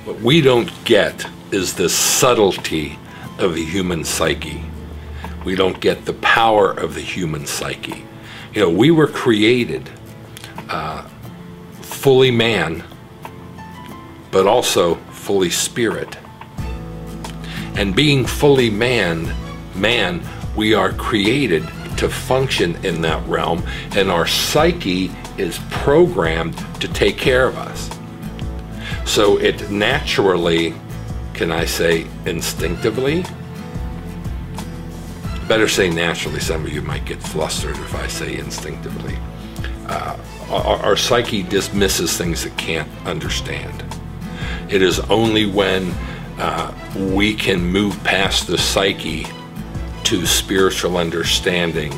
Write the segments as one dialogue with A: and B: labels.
A: What we don't get is the subtlety of the human psyche. We don't get the power of the human psyche. You know, we were created fully man, but also fully spirit. And being fully man, we are created to function in that realm, and our psyche is programmed to take care of us. So it naturally, can I say instinctively? Better say naturally. Some of you might get flustered if I say instinctively. Our psyche dismisses things it can't understand. It is only when we can move past the psyche to spiritual understanding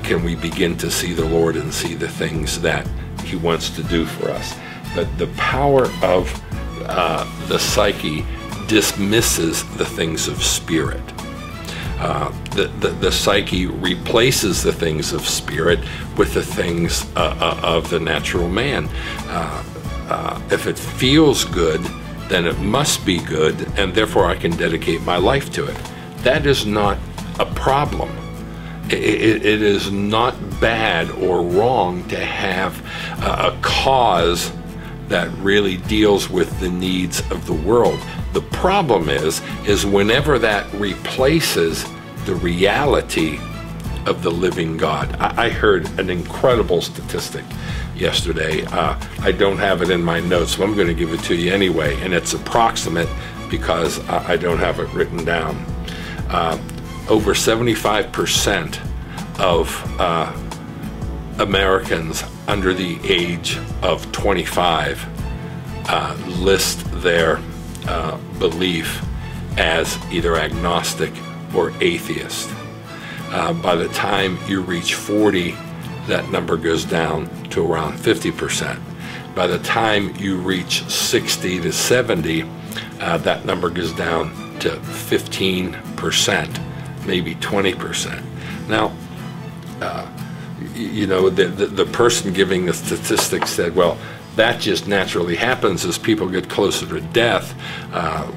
A: can we begin to see the Lord and see the things that He wants to do for us. But the power of the psyche dismisses the things of spirit. The psyche replaces the things of spirit with the things of the natural man. If it feels good, then it must be good, and therefore I can dedicate my life to it. That is not a problem. It is not bad or wrong to have a cause that really deals with the needs of the world. The problem is whenever that replaces the reality of the living God. I heard an incredible statistic yesterday. I don't have it in my notes, so I'm going to give it to you anyway, and it's approximate because I don't have it written down. Over 75% of Americans under the age of 25 list their belief as either agnostic or atheist. By the time you reach 40, that number goes down to around 50%. By the time you reach 60 to 70, that number goes down to 15%, maybe 20%. Now, you know, the person giving the statistics said, well, that just naturally happens as people get closer to death,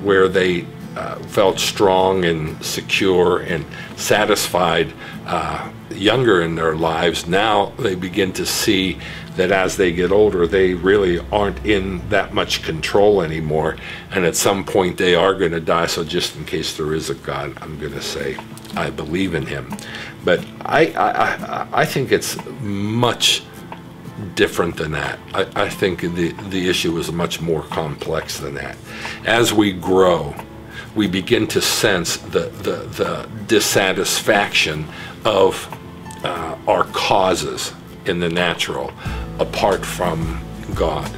A: where they felt strong and secure and satisfied younger in their lives. Now they begin to see that as they get older, they really aren't in that much control anymore, and at some point they are going to die. So just in case there is a God, I'm going to say I believe in Him. But I think it's much different than that. I think the issue is much more complex than that. As we grow, we begin to sense the dissatisfaction of our causes in the natural apart from God.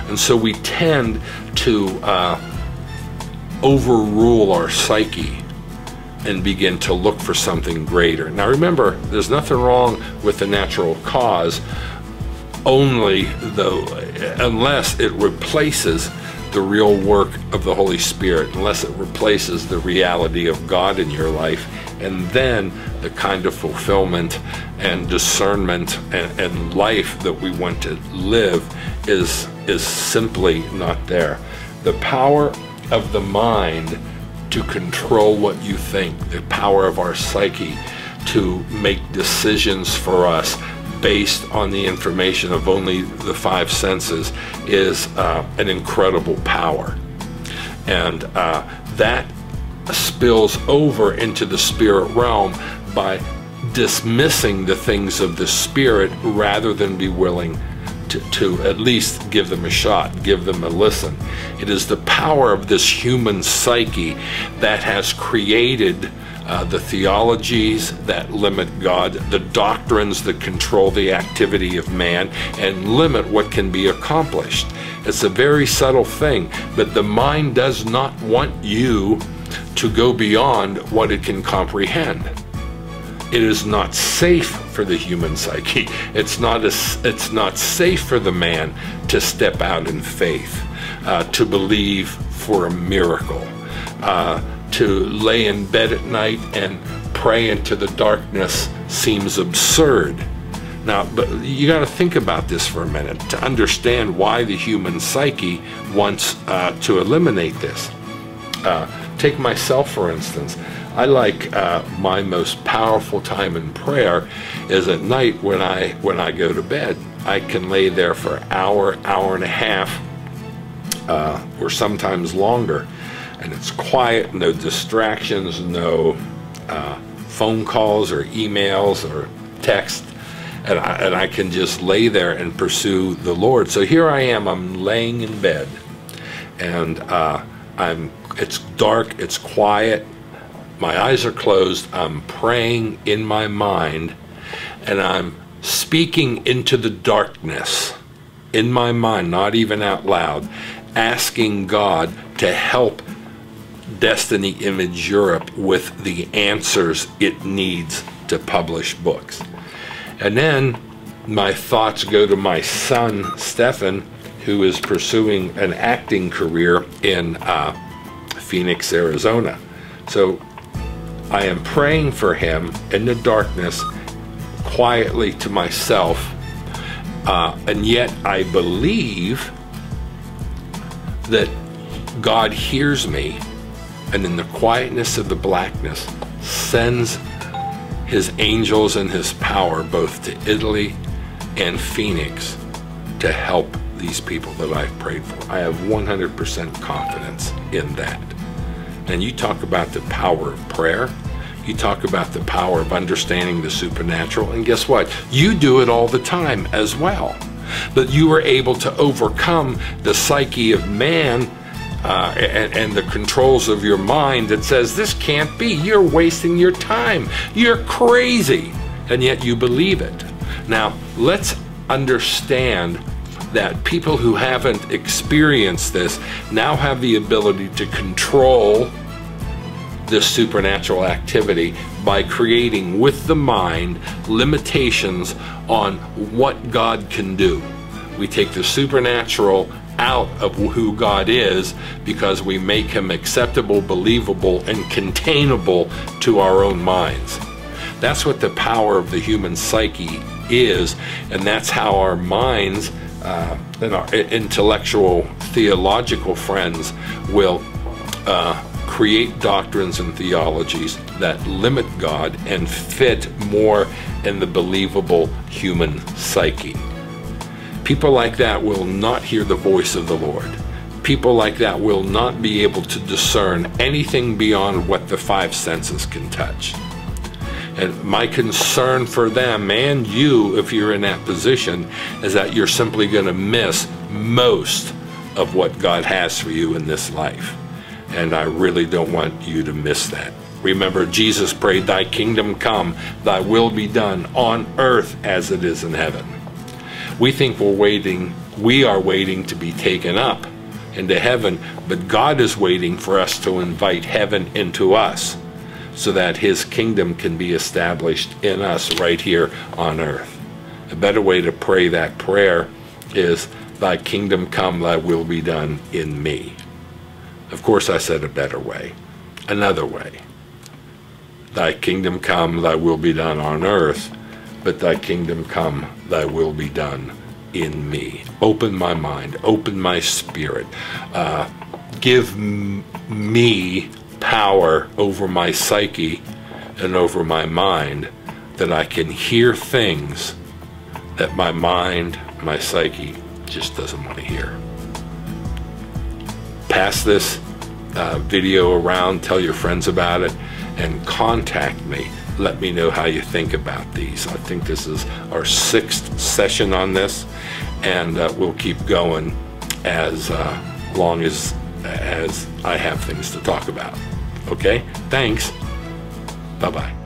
A: And so we tend to overrule our psyche and begin to look for something greater. Now remember, there's nothing wrong with the natural cause, only though unless it replaces the real work of the Holy Spirit, unless it replaces the reality of God in your life, and then the kind of fulfillment and discernment and life that we want to live is simply not there. The power of the mind to control what you think, the power of our psyche to make decisions for us based on the information of only the five senses is an incredible power. And that spills over into the spirit realm by dismissing the things of the spirit rather than be willing to at least give them a shot, give them a listen. It is the power of this human psyche that has created the theologies that limit God, the doctrines that control the activity of man and limit what can be accomplished. It's a very subtle thing, but the mind does not want you to go beyond what it can comprehend. It is not safe for the human psyche. It's not safe for the man to step out in faith, to believe for a miracle, to lay in bed at night and pray into the darkness seems absurd. Now, but you got to think about this for a minute to understand why the human psyche wants to eliminate this. Take myself, for instance. I like my most powerful time in prayer is at night when I go to bed. I can lay there for an hour, hour and a half, or sometimes longer, and it's quiet, no distractions, no phone calls or emails or text. And I can just lay there and pursue the Lord. So here I am, I'm laying in bed, and it's dark, it's quiet, my eyes are closed, I'm praying in my mind, and I'm speaking into the darkness in my mind, not even out loud, asking God to help Destiny Image Europe with the answers it needs to publish books. And then my thoughts go to my son, Stefan, who is pursuing an acting career in Phoenix, Arizona. So I am praying for him in the darkness, quietly to myself, and yet I believe that God hears me, and in the quietness of the blackness sends his angels and his power both to Italy and Phoenix to help these people that I've prayed for. I have 100% confidence in that. And you talk about the power of prayer, you talk about the power of understanding the supernatural, and guess what? You do it all the time as well. But you were able to overcome the psyche of man and the controls of your mind that says, this can't be, you're wasting your time, you're crazy, and yet you believe it. Now, let's understand that people who haven't experienced this now have the ability to control this supernatural activity by creating with the mind limitations on what God can do. We take the supernatural out of who God is because we make him acceptable, believable, and containable to our own minds. That's what the power of the human psyche is, and that's how our minds and our intellectual, theological friends will create doctrines and theologies that limit God and fit more in the believable human psyche. People like that will not hear the voice of the Lord. People like that will not be able to discern anything beyond what the five senses can touch. And my concern for them, and you, if you're in that position, is that you're simply going to miss most of what God has for you in this life. And I really don't want you to miss that. Remember, Jesus prayed, thy kingdom come, thy will be done on earth as it is in heaven. We think we are waiting to be taken up into heaven, but God is waiting for us to invite heaven into us so that his kingdom can be established in us right here on earth. A better way to pray that prayer is, thy kingdom come, thy will be done in me. Of course, I said a better way. Another way. Thy kingdom come, thy will be done on earth, but thy kingdom come, thy will be done in me. Open my mind, open my spirit. Give me power over my psyche and over my mind, that I can hear things that my mind, my psyche just doesn't want to hear. Pass this video around, tell your friends about it, and contact me. Let me know how you think about these. I think this is our 6th session on this, and we'll keep going as long as I have things to talk about. Okay? Thanks. Bye-bye.